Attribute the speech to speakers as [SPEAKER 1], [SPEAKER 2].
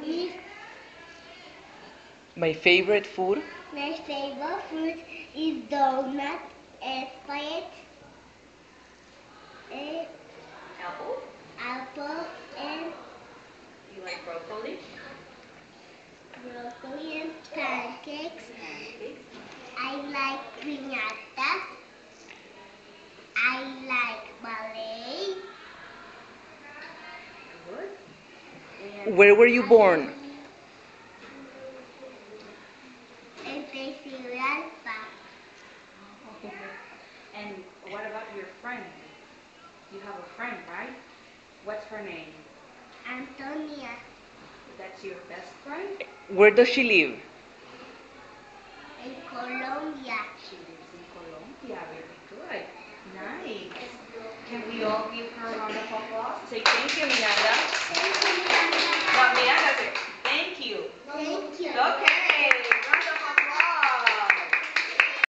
[SPEAKER 1] Is
[SPEAKER 2] My favorite food?
[SPEAKER 1] my favorite food is donut, spaghetti, and
[SPEAKER 3] Apple?
[SPEAKER 1] apple, and
[SPEAKER 3] You like broccoli?
[SPEAKER 1] broccoli and pancakes.
[SPEAKER 3] Pancakes?
[SPEAKER 1] I like piñata. I like ballet.
[SPEAKER 3] Good. And
[SPEAKER 2] Where were you born?
[SPEAKER 1] En Tegucigalpa.
[SPEAKER 3] and what about your friend? You have a friend, right? What's her name?
[SPEAKER 1] Antonia.
[SPEAKER 3] That's your best friend?
[SPEAKER 2] Where does she live?
[SPEAKER 1] En Colombia.
[SPEAKER 3] She lives in Colombia. Very good. Nice. Can we all give her a round of applause? Say thank you, Miranda.